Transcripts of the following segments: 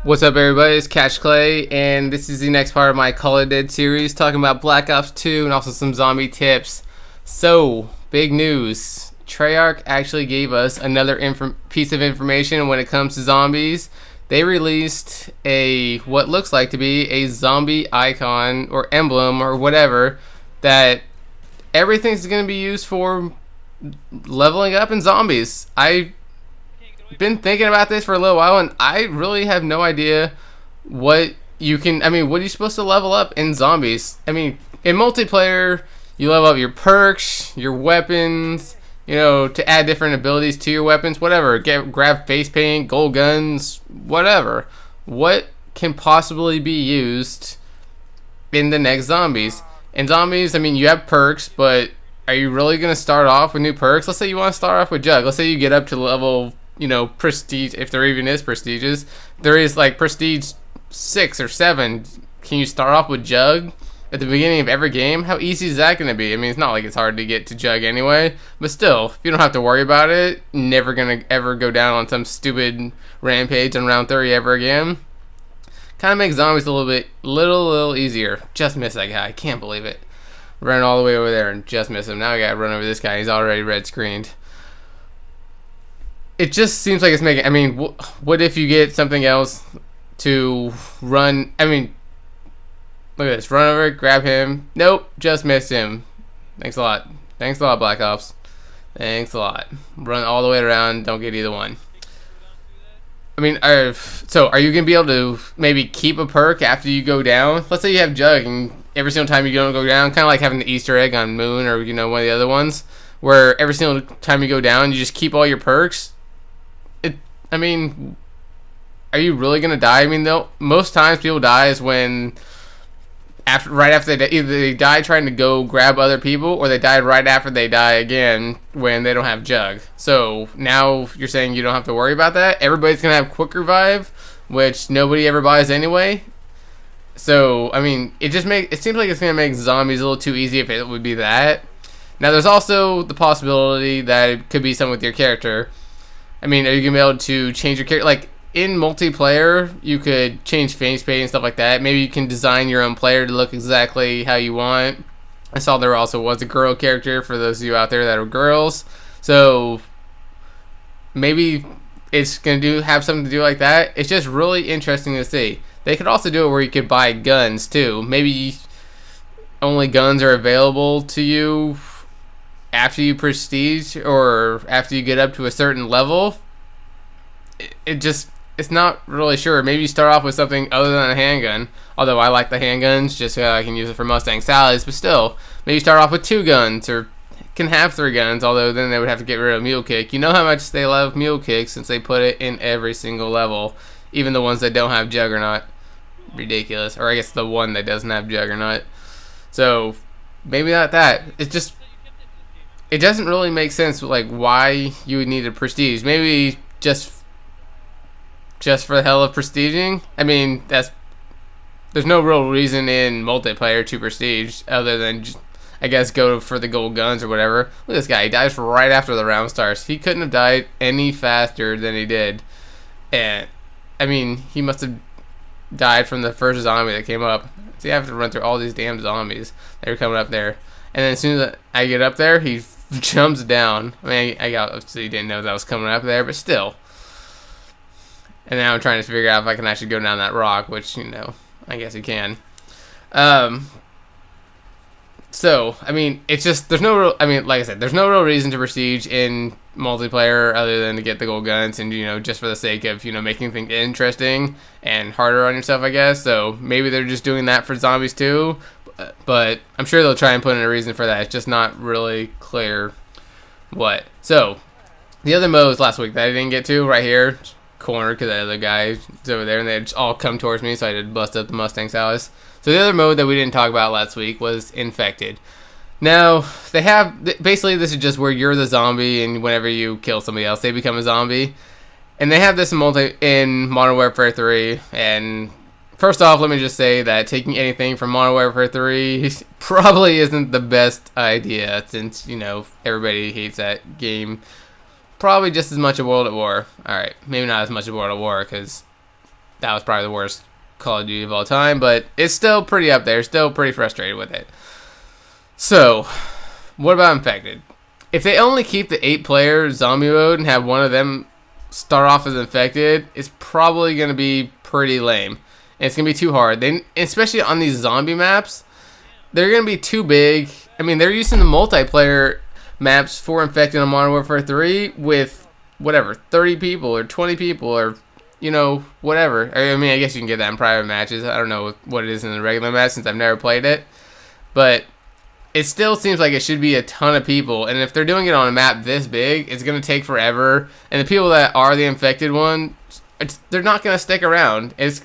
What's up, everybody? It's Cashisclay, and this is the next part of my Call of Dead series, talking about Black Ops 2 and also some zombie tips. So, big news. Treyarch actually gave us another piece of information when it comes to zombies. They released what looks like to be a zombie icon or emblem or whatever that everything's going to be used for leveling up in zombies. I've been thinking about this for a little while, and I really have no idea what you can. What are you supposed to level up in zombies? In multiplayer, you level up your perks, your weapons, to add different abilities to your weapons, whatever. Grab face paint, gold guns, whatever. What can possibly be used in the next zombies? In zombies, you have perks, but are you really going to start off with new perks? Let's say you want to start off with Jug. Let's say you get up to level, prestige, if there even is prestiges. There is like prestige 6 or 7. Can you start off with Jug at the beginning of every game? How easy is that going to be? It's not like it's hard to get to Jug anyway, but still, if you don't have to worry about it, never going to ever go down on some stupid rampage on round 30 ever again. Kind of makes zombies a little easier. Just missed that guy. I can't believe it. Ran all the way over there and just missed him. Now I gotta run over this guy. He's already red screened. It just seems like it's making. What if you get something else to run? Look at this. Run over, grab him. Nope, just missed him. Thanks a lot. Thanks a lot, Black Ops. Thanks a lot. Run all the way around. Don't get either one. So are you gonna be able to maybe keep a perk after you go down? Let's say you have Jug, and every single time you don't go down, kind of like having the Easter egg on Moon or one of the other ones, where every single time you go down, you just keep all your perks. Are you really gonna die? Most times people die is when right after either they die trying to go grab other people, or they die right after they die again when they don't have Jug. So now you're saying you don't have to worry about that. Everybody's gonna have quick revive, which nobody ever buys anyway. So it seems like it's gonna make zombies a little too easy if it would be that. Now there's also the possibility that it could be something with your character. Are you gonna be able to change your character? Like in multiplayer, you could change face paint and stuff like that. Maybe you can design your own player to look exactly how you want. I saw there also was a girl character for those of you out there that are girls. So maybe it's gonna have something to do like that. It's just really interesting to see. They could also do it where you could buy guns too. Maybe only guns are available to you after you prestige or after you get up to a certain level. It's not really sure. Maybe you start off with something other than a handgun. Although I like the handguns just so I can use it for Mustang Sallies. But still, maybe you start off with 2 guns or can have 3 guns. Although then they would have to get rid of Mule Kick. You know how much they love Mule Kick since they put it in every single level. Even the ones that don't have Juggernaut. Ridiculous. Or I guess the one that doesn't have Juggernaut. So maybe not that. It doesn't really make sense like why you would need a prestige. Maybe just for the hell of prestiging. There's no real reason in multiplayer to prestige other than just, I guess, go for the gold guns or whatever. Look at this guy. He dies right after the round starts. He couldn't have died any faster than he did. And he must have died from the first zombie that came up. See, I have to run through all these damn zombies that are coming up there. And then as soon as I get up there, he jumps down. Obviously didn't know that was coming up there, but still. And now I'm trying to figure out if I can actually go down that rock, which, I guess you can. It's just, there's no real, like I said, there's no real reason to prestige in multiplayer other than to get the gold guns and, just for the sake of, making things interesting and harder on yourself, I guess. So maybe they're just doing that for zombies too, but I'm sure they'll try and put in a reason for that. It's just not really clear what. So, the other modes last week that I didn't get to right here, corner, because the other guy is over there and they just all come towards me, so I had to bust up the Mustang Sallies. So the other mode that we didn't talk about last week was Infected. Now, they have, basically this is just where you're the zombie and whenever you kill somebody else, they become a zombie. And they have this in Modern Warfare 3, and first off, let me just say that taking anything from Modern Warfare 3 probably isn't the best idea, since, everybody hates that game. Probably just as much a World at War. Alright, maybe not as much a World at War, because that was probably the worst Call of Duty of all time, but it's still pretty up there. Still pretty frustrated with it. So, what about Infected? If they only keep the 8-player zombie mode and have one of them start off as Infected, it's probably going to be pretty lame. And it's going to be too hard. Especially on these zombie maps, they're going to be too big. I mean, they're using the multiplayer maps for Infected on Modern Warfare 3 with, whatever, 30 people or 20 people or, you know, whatever. I mean, I guess you can get that in private matches. I don't know what it is in the regular match since I've never played it. But it still seems like it should be a ton of people. And if they're doing it on a map this big, it's going to take forever. And the people that are the infected one, they're not going to stick around. It's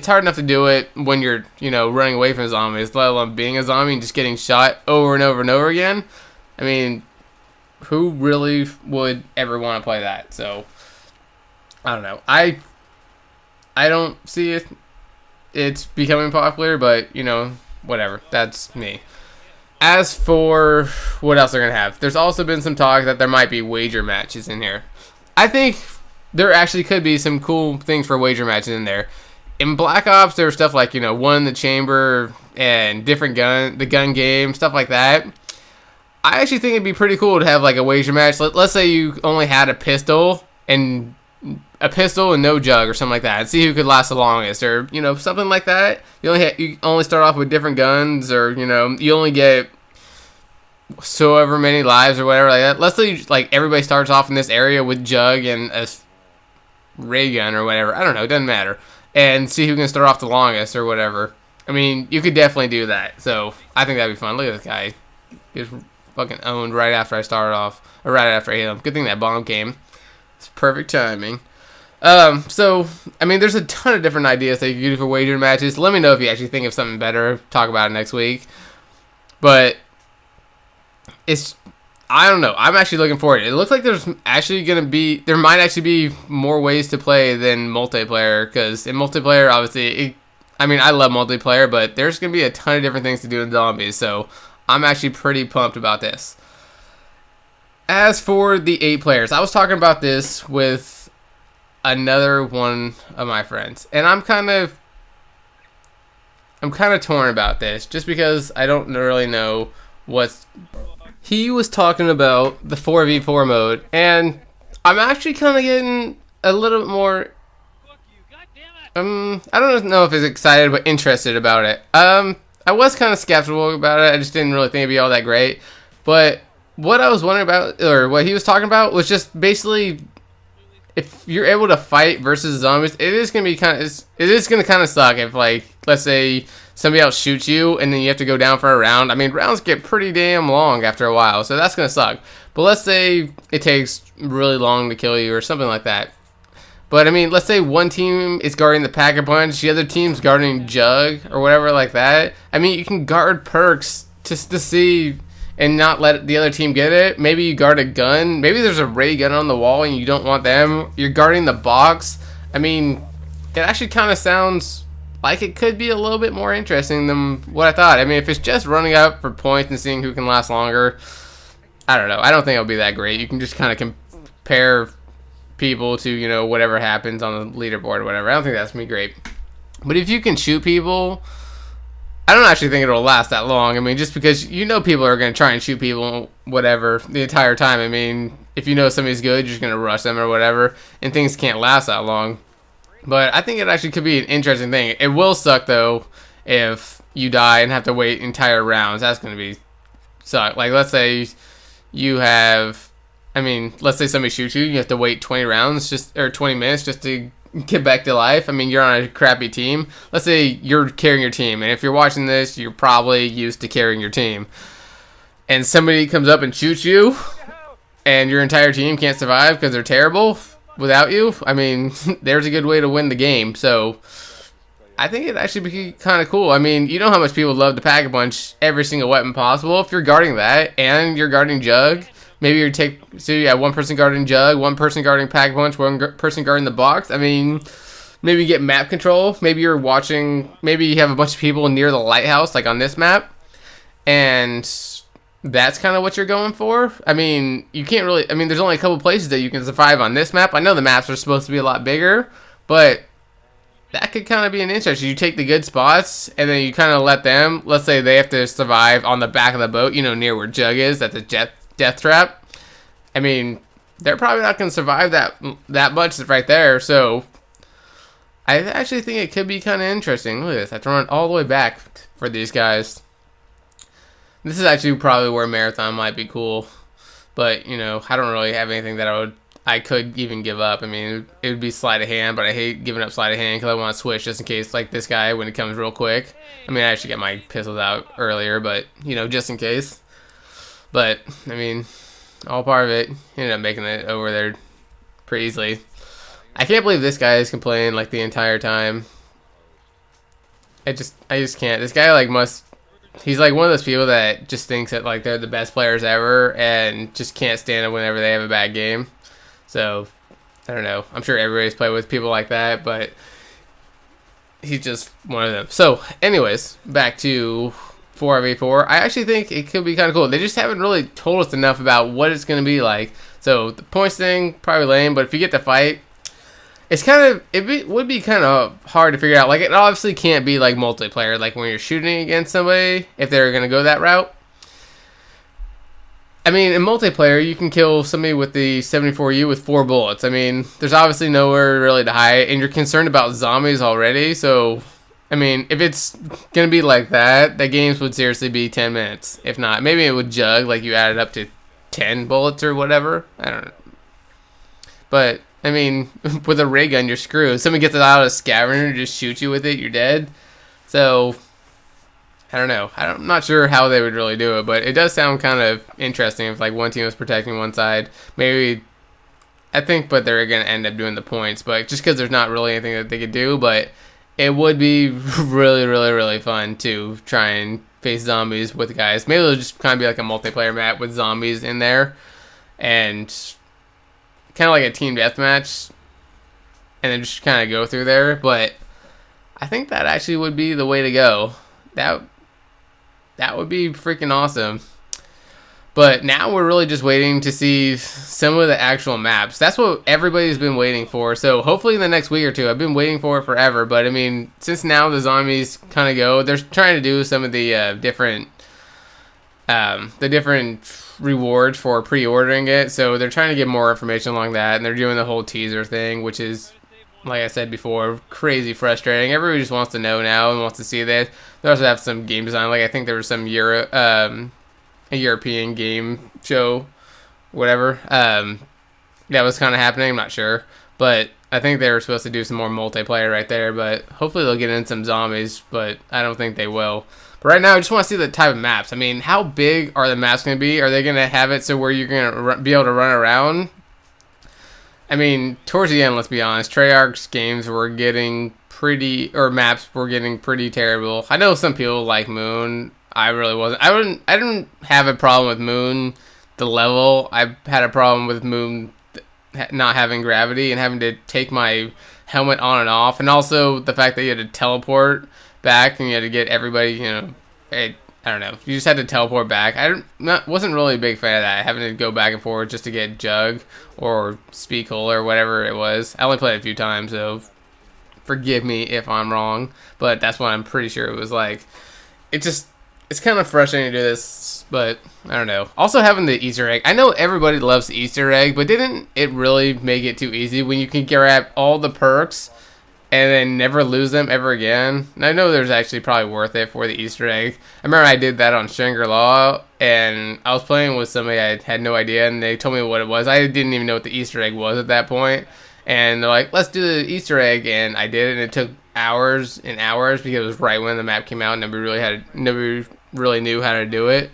hard enough to do it when you're, you know, running away from zombies, let alone being a zombie and just getting shot over and over and over again. I mean, who really would ever want to play that? So, I don't know. I don't see it. It's becoming popular, but, you know, whatever. That's me. As for what else they're going to have, there's also been some talk that there might be wager matches in here. I think there actually could be some cool things for wager matches in there. In Black Ops, there was stuff like, you know, one in the chamber and different the gun game, stuff like that. I actually think it'd be pretty cool to have like a wager match. Let's say you only had a pistol and no jug or something like that, and see who could last the longest, or, you know, something like that. You only start off with different guns, or, you know, you only get so ever many lives or whatever like that. Let's say like everybody starts off in this area with jug and a ray gun or whatever. I don't know, it doesn't matter. And see who can start off the longest or whatever. I mean, you could definitely do that. So I think that'd be fun. Look at this guy. He was fucking owned right after I started off, or right after I hit him. Good thing that bomb came. It's perfect timing. So, I mean, there's a ton of different ideas that you can do for wager matches. Let me know if you actually think of something better. Talk about it next week. But I don't know. I'm actually looking forward to it. It looks like there might actually be more ways to play than multiplayer, because in multiplayer, obviously, I mean, I love multiplayer, but there's going to be a ton of different things to do in zombies, so I'm actually pretty pumped about this. As for the 8 players, I was talking about this with another one of my friends, and I'm kind of torn about this, just because I don't really know what's... He was talking about the 4v4 mode, and I'm actually kind of getting a little bit more... I don't know if it's excited, but interested about it. I was kind of skeptical about it. I just didn't really think it'd be all that great. But what I was wondering about, or what he was talking about, was just basically, if you're able to fight versus zombies, it is going to kind of suck if, like, let's say somebody else shoots you and then you have to go down for a round. I mean, rounds get pretty damn long after a while, so that's going to suck. But let's say it takes really long to kill you or something like that. But, I mean, let's say one team is guarding the Pack-a-Punch, the other team's guarding Jug or whatever like that. I mean, you can guard perks just to see and not let the other team get it. Maybe you guard a gun. Maybe there's a ray gun on the wall and you don't want them. You're guarding the box. I mean, it actually kind of sounds like it could be a little bit more interesting than what I thought. I mean, if it's just running up for points and seeing who can last longer, I don't know. I don't think it'll be that great. You can just kind of compare people to, you know, whatever happens on the leaderboard or whatever. I don't think that's going to be great. But if you can shoot people, I don't actually think it'll last that long. I mean, just because you know people are going to try and shoot people, whatever, the entire time. I mean, if you know somebody's good, you're just going to rush them or whatever, and things can't last that long. But I think it actually could be an interesting thing. It will suck, though, if you die and have to wait entire rounds. That's going to be suck. Like, let's say you have... I mean, let's say somebody shoots you, you have to wait 20 rounds, or 20 minutes just to get back to life. I mean, you're on a crappy team. Let's say you're carrying your team, and if you're watching this, you're probably used to carrying your team. And somebody comes up and shoots you, and your entire team can't survive because they're terrible without you. I mean, there's a good way to win the game. So I think it'd actually be kind of cool. I mean, you know how much people love to Pack-a-Punch every single weapon possible. If you're guarding that, and you're guarding Jug... Maybe you have one person guarding Jug, one person guarding Pack-a-Punch, one person guarding the box. I mean, maybe you get map control. Maybe you have a bunch of people near the lighthouse, like on this map. And that's kind of what you're going for. I mean, there's only a couple places that you can survive on this map. I know the maps are supposed to be a lot bigger, but that could kind of be an interesting. You take the good spots, and then you kind of let them. Let's say they have to survive on the back of the boat, near where Jug is. That's a death trap. I mean, they're probably not going to survive that much right there. So, I actually think it could be kind of interesting. Look at this. I have to run all the way back for these guys. This is actually probably where Marathon might be cool. But, I don't really have anything that I could even give up. I mean, it would be sleight of hand, but I hate giving up sleight of hand because I want to switch just in case, like this guy, when it comes real quick. I mean, I actually got my pistols out earlier, but, just in case. But, I mean, all part of it. Ended up making it over there pretty easily. I can't believe this guy is complaining, like, the entire time. I just can't. This guy, like, he's like one of those people that just thinks that, like, they're the best players ever and just can't stand it whenever they have a bad game. So, I don't know. I'm sure everybody's played with people like that, but he's just one of them. So, anyways, back to 4v4. I actually think it could be kind of cool. They just haven't really told us enough about what it's going to be like. So, the points thing, probably lame, but if you get to fight, it would be kind of hard to figure out. Like, it obviously can't be like multiplayer, like when you're shooting against somebody, if they're going to go that route. I mean, in multiplayer, you can kill somebody with the 74U with 4 bullets. I mean, there's obviously nowhere really to hide, and you're concerned about zombies already. So, I mean, if it's going to be like that, the games would seriously be 10 minutes. If not, maybe it would jug, like you added up to 10 bullets or whatever. I don't know. But, I mean, with a ray gun, you're screwed. If somebody gets it out of a scavenger and just shoots you with it, you're dead. So, I don't know. I'm not sure how they would really do it, but it does sound kind of interesting if, like, one team was protecting one side. Maybe, but they're going to end up doing the points, but just because there's not really anything that they could do, but it would be really, really, really fun to try and face zombies with guys. Maybe it'll just kind of be like a multiplayer map with zombies in there, and kind of like a team deathmatch, and then just kind of go through there. But I think that actually would be the way to go. That would be freaking awesome. But now we're really just waiting to see some of the actual maps. That's what everybody's been waiting for. So hopefully in the next week or two. I've been waiting for it forever. But I mean, since now the zombies kind of go, they're trying to do some of the different rewards for pre-ordering it. So they're trying to get more information along that. And they're doing the whole teaser thing, which is, like I said before, crazy frustrating. Everybody just wants to know now and wants to see this. They also have some game design. Like, I think there was some a European game show, whatever, that was kind of happening. I'm not sure. But I think they were supposed to do some more multiplayer right there. But hopefully they'll get in some zombies. But I don't think they will. But right now, I just want to see the type of maps. I mean, how big are the maps going to be? Are they going to have it so where you're going to be able to run around? I mean, towards the end, let's be honest, Treyarch's games were getting maps were getting pretty terrible. I know some people like Moon. I really wasn't. I didn't have a problem with Moon, the level. I had a problem with Moon not having gravity and having to take my helmet on and off, and also the fact that you had to teleport back and you had to get everybody, I don't know. You just had to teleport back. Wasn't really a big fan of that. Having to go back and forth just to get Jug or Speakle or whatever it was. I only played it a few times, so forgive me if I'm wrong. But that's what I'm pretty sure it was like. It's kind of frustrating to do this, but I don't know. Also having the Easter egg. I know everybody loves the Easter egg, but didn't it really make it too easy when you can grab all the perks and then never lose them ever again? And I know there's actually probably worth it for the Easter egg. I remember I did that on Shangri-La, and I was playing with somebody I had no idea, and they told me what it was. I didn't even know what the Easter egg was at that point. And they're like, let's do the Easter egg, and I did it, and it took hours and hours because it was right when the map came out, and nobody really knew how to do it.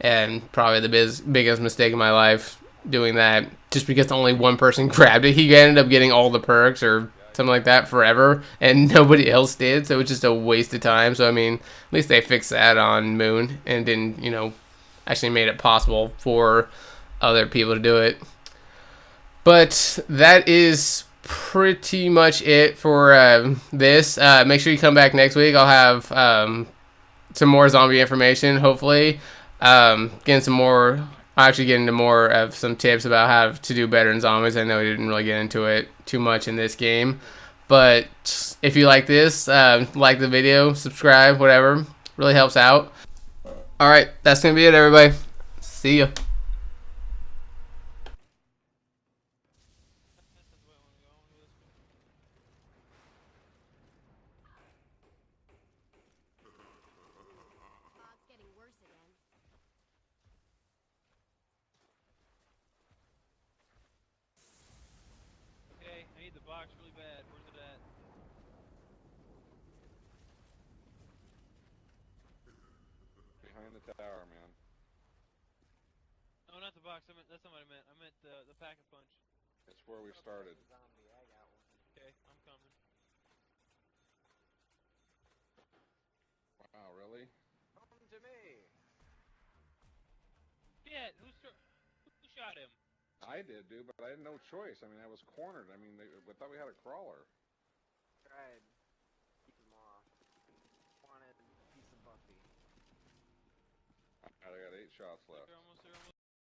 And probably the biggest mistake of my life doing that, just because only one person grabbed it. He ended up getting all the perks or something like that forever, and nobody else did, so it was just a waste of time. So I mean, at least they fixed that on Moon and didn't, actually made it possible for other people to do it. But that is pretty much it for this. Make sure you come back next week. I'll have some more zombie information, hopefully. I'll actually get into more of some tips about how to do better in zombies. I know we didn't really get into it too much in this game. But if you like this, like the video, subscribe, whatever. Really helps out. Alright, that's going to be it, everybody. See ya. Okay, I need the box really bad. Where's it at? Behind the tower, man. No, not the box. That's not what I meant. I meant the pack-a-punch. It's where we started. Okay, I'm coming. Wow, really? Come to me. Shit! Who shot him? I did, dude, but I had no choice. I mean, I was cornered. I mean, we thought we had a crawler. Tried. Keep him off. Wanted a piece of Buffy. I got 8 shots left. They're almost there.